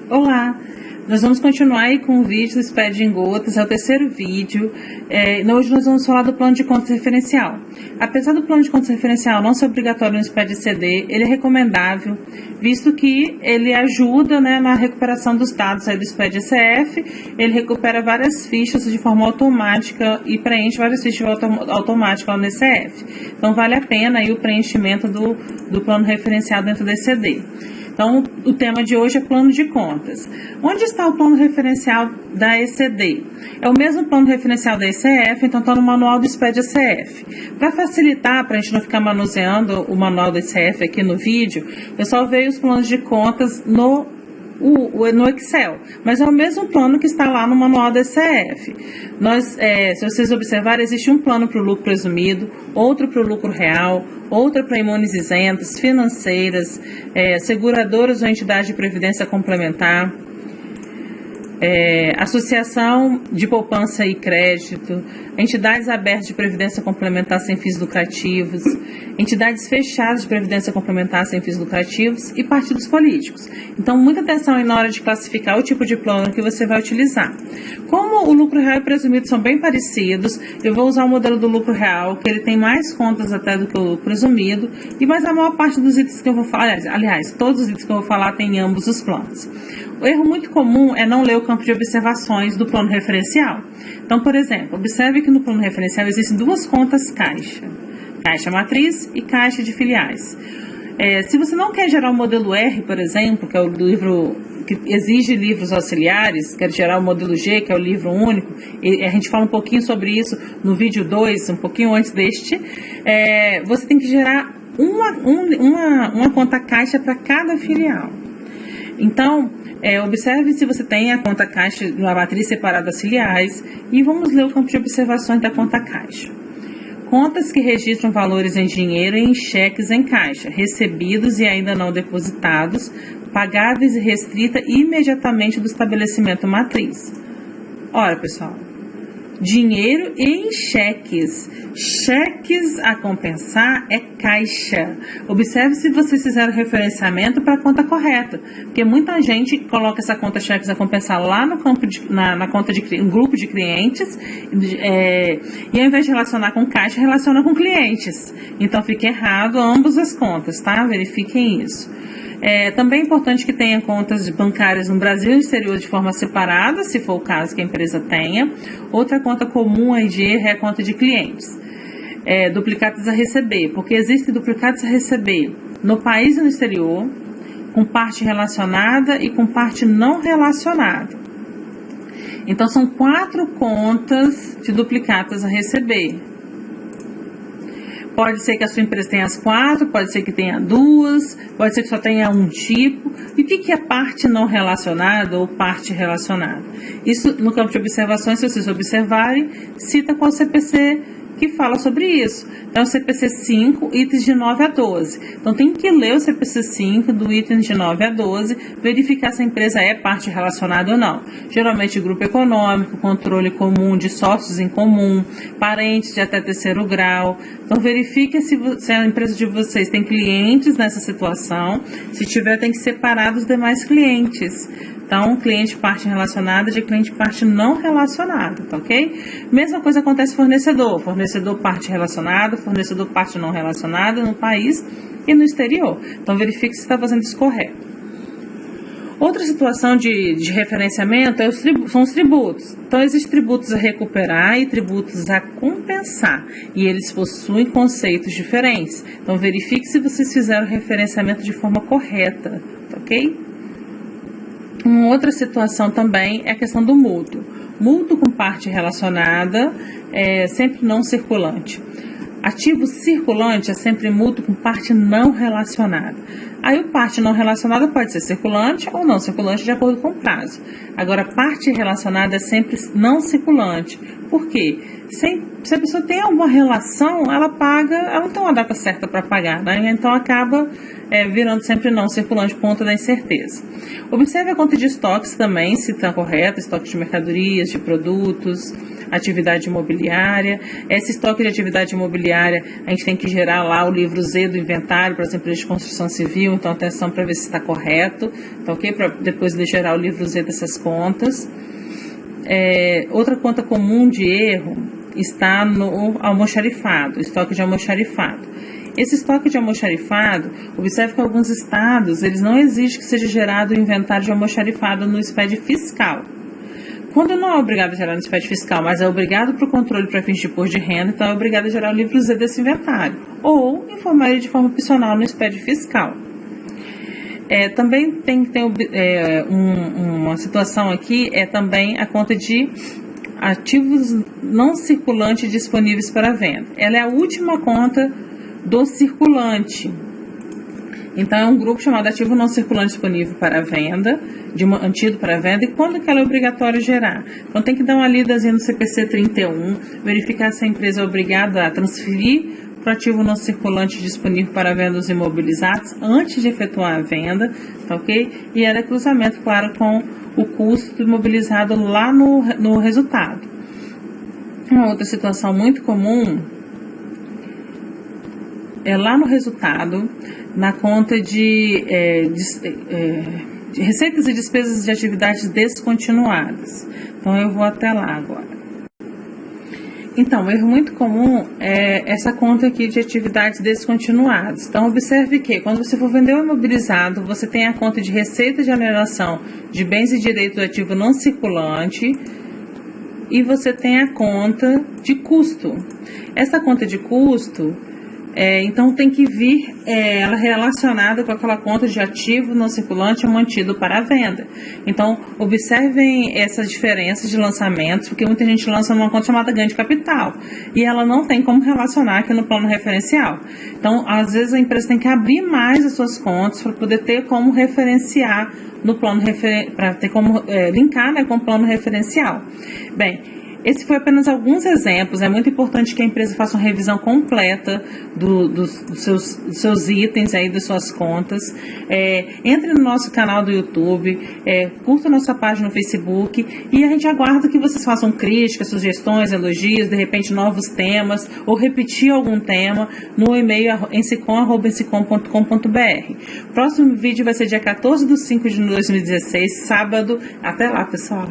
Olá, nós vamos continuar aí com o vídeo do SPED em gotas, é o terceiro vídeo. Hoje nós vamos falar do plano de contas referencial. Apesar do plano de contas referencial não ser obrigatório no SPED CD, ele é recomendável, visto que ele ajuda, na recuperação dos dados aí do SPED ECF, ele recupera várias fichas de forma automática e preenche várias fichas automáticas no ECF. Então vale a pena aí o preenchimento do plano referencial dentro do ECD. Então, o tema de hoje é plano de contas. Onde está o plano referencial da ECD? É o mesmo plano referencial da ECF, então está no manual do SPED ECF. Para facilitar, para a gente não ficar manuseando o manual do ECF aqui no vídeo, eu salvei os planos de contas no Excel, mas é o mesmo plano que está lá no manual da ECF. Se vocês observarem, existe um plano para o lucro presumido, outro para o lucro real, outro para imunes isentas, financeiras, seguradoras ou entidade de previdência complementar, associação de poupança e crédito, entidades abertas de previdência complementar sem fins lucrativos, entidades fechadas de previdência complementar sem fins lucrativos e partidos políticos. Então, muita atenção aí na hora de classificar o tipo de plano que você vai utilizar. Como o lucro real e presumido são bem parecidos, eu vou usar o modelo do lucro real, que ele tem mais contas até do que o lucro presumido, mas a maior parte dos itens que eu vou falar, aliás, todos os itens que eu vou falar tem em ambos os planos. O erro muito comum é não ler o campo de observações do plano referencial. Então, por exemplo, observe que no plano referencial existem duas contas caixa. Caixa matriz e caixa de filiais. Se você não quer gerar o modelo R, por exemplo, que é o livro que exige livros auxiliares, quer gerar o modelo G, que é o livro único, e a gente fala um pouquinho sobre isso no vídeo 2, um pouquinho antes deste, você tem que gerar uma conta caixa para cada filial. Então, observe se você tem a conta caixa na matriz separada das filiais e vamos ler o campo de observações da conta caixa. Contas que registram valores em dinheiro e em cheques em caixa, recebidos e ainda não depositados, pagáveis e restrita imediatamente do estabelecimento matriz. Ora, pessoal, dinheiro e em cheques. Cheques a compensar é caixa. Observe se vocês fizeram referenciamento para a conta correta, porque muita gente coloca essa conta cheques a compensar lá no campo na conta de um grupo de clientes, e ao invés de relacionar com caixa, relaciona com clientes. Então fica errado ambas as contas, tá? Verifiquem isso. Também é importante que tenha contas bancárias no Brasil e no exterior de forma separada, se for o caso que a empresa tenha. Outra conta comum aí é a conta de clientes. Duplicados a receber, porque existem duplicados a receber no país e no exterior, com parte relacionada e com parte não relacionada. Então, são 4 contas de duplicados a receber. Pode ser que a sua empresa tenha as 4, pode ser que tenha 2, pode ser que só tenha um tipo. E o que é parte não relacionada ou parte relacionada? Isso, no campo de observações, se vocês observarem, cita qual CPC que fala sobre isso. Então, CPC 5, itens de 9 a 12. Então, tem que ler o CPC 5 do item de 9 a 12, verificar se a empresa é parte relacionada ou não. Geralmente, grupo econômico, controle comum de sócios em comum, parentes de até terceiro grau. Então, verifique se a empresa de vocês tem clientes nessa situação. Se tiver, tem que separar dos demais clientes. Então, cliente parte relacionada de cliente parte não relacionada, tá ok? Mesma coisa acontece fornecedor. Fornecedor parte relacionada, fornecedor parte não relacionada no país e no exterior. Então, verifique se está fazendo isso correto. Outra situação de referenciamento são os tributos. Então, existem tributos a recuperar e tributos a compensar. E eles possuem conceitos diferentes. Então, verifique se vocês fizeram o referenciamento de forma correta, tá ok? Uma outra situação também é a questão do mútuo. Mútuo com parte relacionada é sempre não circulante. Ativo circulante é sempre mútuo com parte não relacionada. Aí o parte não relacionada pode ser circulante ou não circulante de acordo com o prazo. Agora, parte relacionada é sempre não circulante. Por quê? Se a pessoa tem alguma relação, ela paga, ela não tem uma data certa para pagar, né? Então acaba virando sempre não circulante por conta da incerteza. Observe a conta de estoques também, se está correta, estoque de mercadorias, de produtos. atividade imobiliária. Esse estoque de atividade imobiliária, a gente tem que gerar lá o livro Z do inventário para as empresas de construção civil, então atenção para ver se está correto, tá ok? Para depois de gerar o livro Z dessas contas. Outra conta comum de erro está no almoxarifado, estoque de almoxarifado. Esse estoque de almoxarifado, observe que alguns estados, eles não exigem que seja gerado o inventário de almoxarifado no SPED fiscal. Quando não é obrigado a gerar no SPED fiscal, mas é obrigado para o controle para fins de imposto de renda, então é obrigado a gerar o livro Z desse inventário, ou informar ele de forma opcional no SPED fiscal. Também tem que ter uma situação aqui, também a conta de ativos não circulantes disponíveis para venda. Ela é a última conta do circulante. Então, é um grupo chamado ativo não circulante disponível para venda, mantido para venda, e quando que ela é obrigatório gerar? Então, tem que dar uma lidazinha no CPC 31, verificar se a empresa é obrigada a transferir para o ativo não circulante disponível para venda dos imobilizados antes de efetuar a venda, tá ok? E ela é cruzamento, claro, com o custo do imobilizado lá no resultado. Uma outra situação muito comum é lá no resultado, na conta de receitas e despesas de atividades descontinuadas. Então, eu vou até lá agora. Então, um erro muito comum é essa conta aqui de atividades descontinuadas. Então, observe que quando você for vender o imobilizado, você tem a conta de receita de oneração de bens e direitos do ativo não circulante e você tem a conta de custo. Essa conta de custo, então tem que vir ela relacionada com aquela conta de ativo não circulante mantido para a venda. Então, observem essas diferenças de lançamentos, porque muita gente lança numa conta chamada ganho de capital, e ela não tem como relacionar aqui no plano referencial. Então, às vezes a empresa tem que abrir mais as suas contas para poder ter como referenciar no plano, para ter como linkar, né, com o plano referencial. Bem, esse foi apenas alguns exemplos. É muito importante que a empresa faça uma revisão completa dos seus itens aí, das suas contas. Entre no nosso canal do YouTube, curta nossa página no Facebook e a gente aguarda que vocês façam críticas, sugestões, elogios, de repente novos temas ou repetir algum tema no e-mail ensicom@ensicom.com.br. Próximo vídeo vai ser dia 14/5/2016, sábado. Até lá, pessoal!